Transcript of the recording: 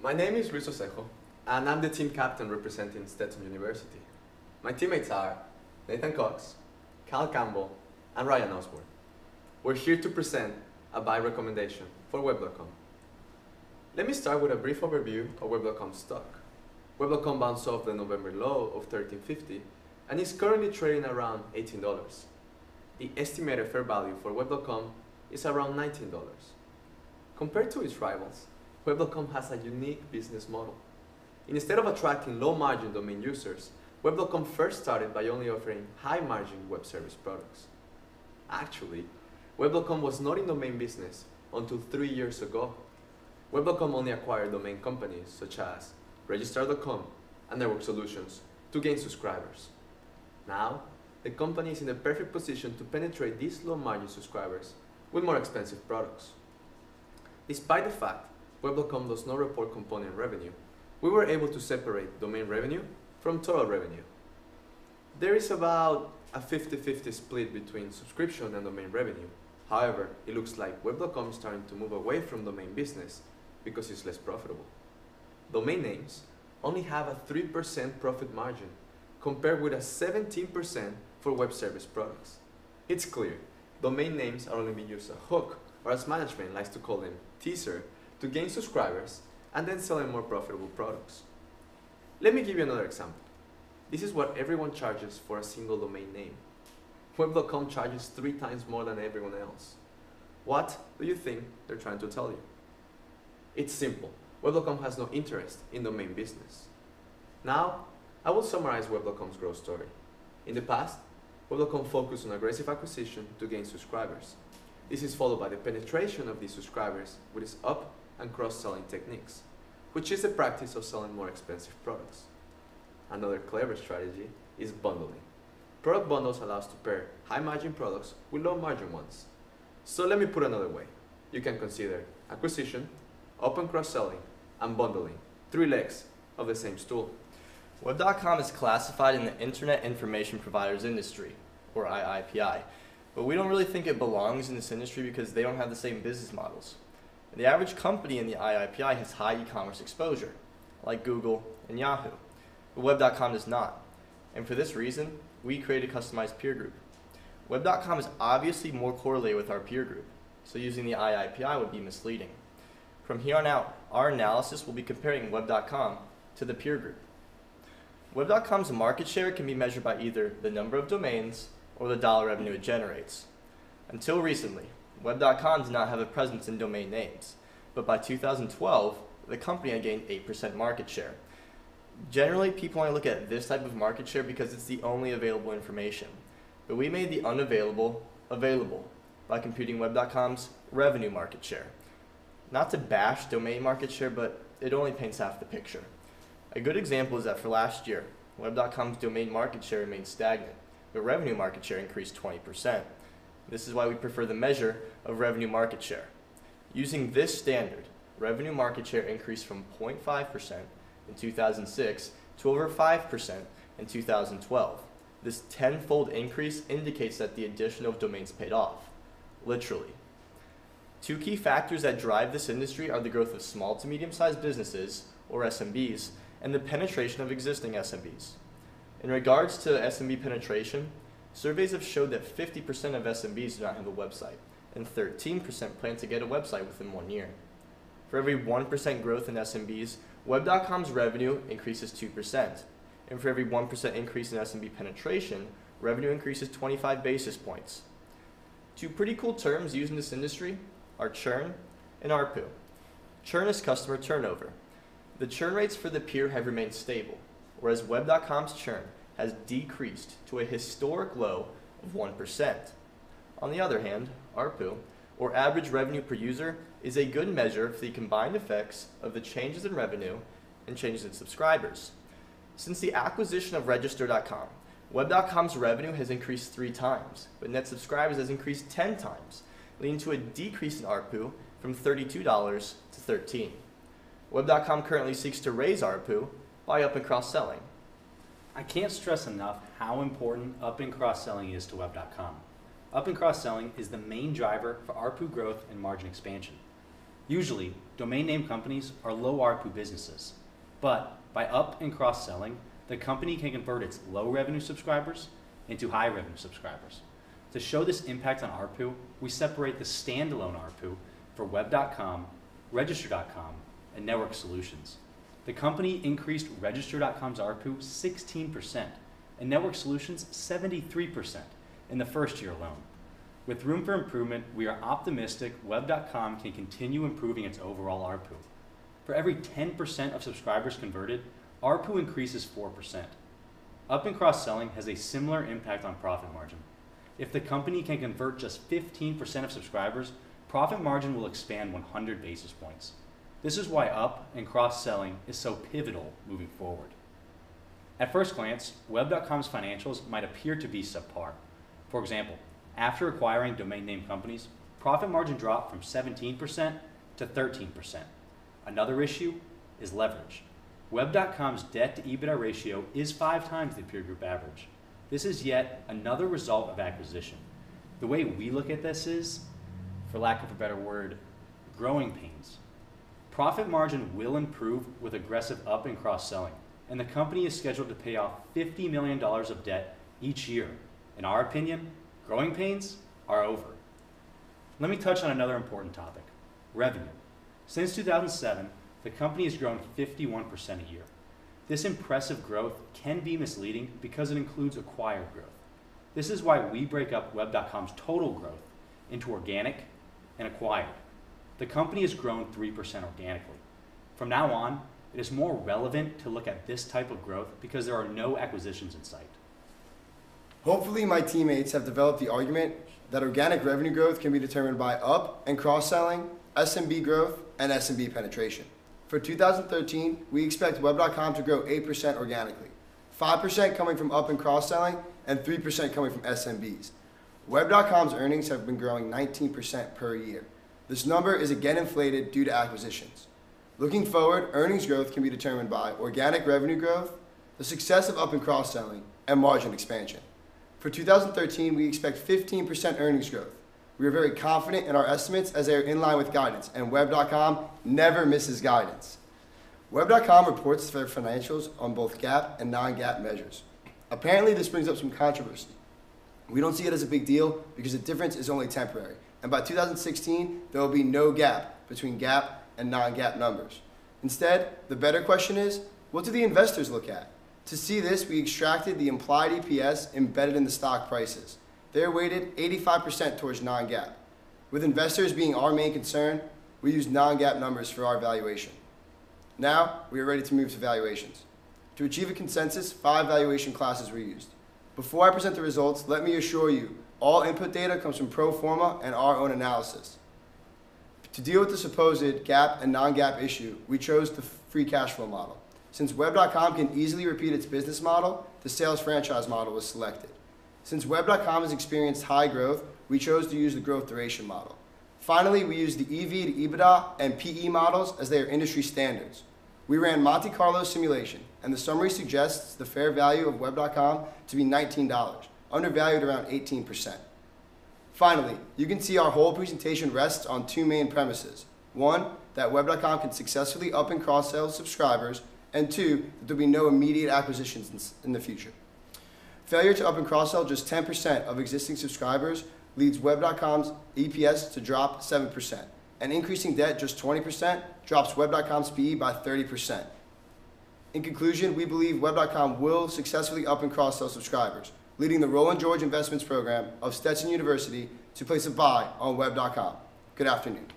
My name is Luis Osejo, and I'm the team captain representing Stetson University. My teammates are Nathan Cox, Cal Campbell, and Ryan Osborne. We're here to present a buy recommendation for Web.com. Let me start with a brief overview of Web.com stock. Web.com bounced off the November low of $13.50 and is currently trading around $18. The estimated fair value for Web.com is around $19. Compared to its rivals, Web.com has a unique business model. Instead of attracting low-margin domain users, Web.com first started by only offering high-margin web service products. Actually, Web.com was not in domain business until 3 years ago. Web.com only acquired domain companies such as Registrar.com and Network Solutions to gain subscribers. Now, the company is in the perfect position to penetrate these low-margin subscribers with more expensive products. Despite the fact Web.com does not report component revenue, we were able to separate domain revenue from total revenue. There is about a 50-50 split between subscription and domain revenue. However, it looks like Web.com is starting to move away from domain business because it's less profitable. Domain names only have a 3% profit margin compared with a 17% for web service products. It's clear, domain names are only being used as a hook, or as management likes to call them, teaser, to gain subscribers and then selling more profitable products. Let me give you another example. This is what everyone charges for a single domain name. Web.com charges 3 times more than everyone else. What do you think they're trying to tell you? It's simple. Web.com has no interest in domain business. Now, I will summarize Web.com's growth story. In the past, Web.com focused on aggressive acquisition to gain subscribers. This is followed by the penetration of these subscribers with its up and cross-selling techniques, which is the practice of selling more expensive products. Another clever strategy is bundling. Product bundles allow us to pair high-margin products with low-margin ones. So let me put another way. You can consider acquisition, up and cross-selling, and bundling, 3 legs of the same stool. Web.com is classified in the Internet Information Providers industry, or IIPI, but we don't really think it belongs in this industry because they don't have the same business models. The average company in the IIPI has high e-commerce exposure, like Google and Yahoo, but Web.com does not. And for this reason, we created a customized peer group. Web.com is obviously more correlated with our peer group, so using the IIPI would be misleading. From here on out, our analysis will be comparing Web.com to the peer group. Web.com's market share can be measured by either the number of domains or the dollar revenue it generates. Until recently, Web.com did not have a presence in domain names, but by 2012, the company had gained 8% market share. Generally, people only look at this type of market share because it's the only available information, but we made the unavailable available by computing Web.com's revenue market share. Not to bash domain market share, but it only paints half the picture. A good example is that for last year, Web.com's domain market share remained stagnant, but revenue market share increased 20%. This is why we prefer the measure of revenue market share. Using this standard, revenue market share increased from 0.5% in 2006 to over 5% in 2012. This tenfold increase indicates that the addition of domains paid off, literally. 2 key factors that drive this industry are the growth of small to medium-sized businesses, or SMBs, and the penetration of existing SMBs. In regards to SMB penetration, surveys have showed that 50% of SMBs do not have a website, and 13% plan to get a website within 1 year. For every 1% growth in SMBs, Web.com's revenue increases 2%, and for every 1% increase in SMB penetration, revenue increases 25 basis points. 2 pretty cool terms used in this industry are churn and ARPU. Churn is customer turnover. The churn rates for the peer have remained stable, whereas Web.com's churn has decreased to a historic low of 1%. On the other hand, ARPU, or average revenue per user, is a good measure for the combined effects of the changes in revenue and changes in subscribers. Since the acquisition of Registrar.com, Web.com's revenue has increased 3 times, but net subscribers has increased 10 times, leading to a decrease in ARPU from $32 to $13. Web.com currently seeks to raise ARPU by up and cross-selling. I can't stress enough how important up and cross-selling is to Web.com. Up and cross-selling is the main driver for ARPU growth and margin expansion. Usually, domain name companies are low ARPU businesses, but by up and cross-selling, the company can convert its low revenue subscribers into high revenue subscribers. To show this impact on ARPU, we separate the standalone ARPU for web.com, register.com, and network solutions. The company increased register.com's ARPU 16% and network solutions 73% in the first year alone. With room for improvement, we are optimistic web.com can continue improving its overall ARPU. For every 10% of subscribers converted, ARPU increases 4%. Up and cross-selling has a similar impact on profit margin. If the company can convert just 15% of subscribers, profit margin will expand 100 basis points. This is why up and cross-selling is so pivotal moving forward. At first glance, web.com's financials might appear to be subpar. For example, after acquiring domain name companies, profit margin dropped from 17% to 13%. Another issue is leverage. Web.com's debt to EBITDA ratio is 5 times the peer group average. This is yet another result of acquisition. The way we look at this is, for lack of a better word, growing pains. Profit margin will improve with aggressive up and cross-selling, and the company is scheduled to pay off $50 million of debt each year. In our opinion, growing pains are over. Let me touch on another important topic, revenue. Since 2007, the company has grown 51% a year. This impressive growth can be misleading because it includes acquired growth. This is why we break up web.com's total growth into organic and acquired. The company has grown 3% organically. From now on, it is more relevant to look at this type of growth because there are no acquisitions in sight. Hopefully my teammates have developed the argument that organic revenue growth can be determined by up and cross-selling, SMB growth, and SMB penetration. For 2013, we expect web.com to grow 8% organically, 5% coming from up and cross-selling, and 3% coming from SMBs. Web.com's earnings have been growing 19% per year. This number is again inflated due to acquisitions. Looking forward, earnings growth can be determined by organic revenue growth, the success of up and cross-selling, and margin expansion. For 2013, we expect 15% earnings growth. We are very confident in our estimates as they are in line with guidance, and Web.com never misses guidance. Web.com reports their financials on both GAAP and non-GAAP measures. Apparently, this brings up some controversy. We don't see it as a big deal because the difference is only temporary, and by 2016, there will be no gap between GAAP and non-GAAP numbers. Instead, the better question is, what do the investors look at? To see this, we extracted the implied EPS embedded in the stock prices. They are weighted 85% towards non-GAAP. With investors being our main concern, we use non-GAAP numbers for our valuation. Now, we are ready to move to valuations. To achieve a consensus, 5 valuation classes were used. Before I present the results, let me assure you, all input data comes from pro forma and our own analysis. To deal with the supposed GAAP and non-GAAP issue, we chose the free cash flow model. Since Web.com can easily repeat its business model, the sales franchise model was selected. Since Web.com has experienced high growth, we chose to use the growth duration model. Finally, we used the EV to EBITDA and PE models as they are industry standards. We ran Monte Carlo simulation, and the summary suggests the fair value of Web.com to be $19, undervalued around 18%. Finally, you can see our whole presentation rests on 2 main premises. 1, that Web.com can successfully up and cross-sell subscribers, and 2, that there will be no immediate acquisitions in the future. Failure to up and cross-sell just 10% of existing subscribers leads Web.com's EPS to drop 7%, and increasing debt just 20% drops Web.com's PE by 30%. In conclusion, we believe Web.com will successfully up and cross-sell subscribers, leading the Roland George Investments Program of Stetson University to place a buy on Web.com. Good afternoon.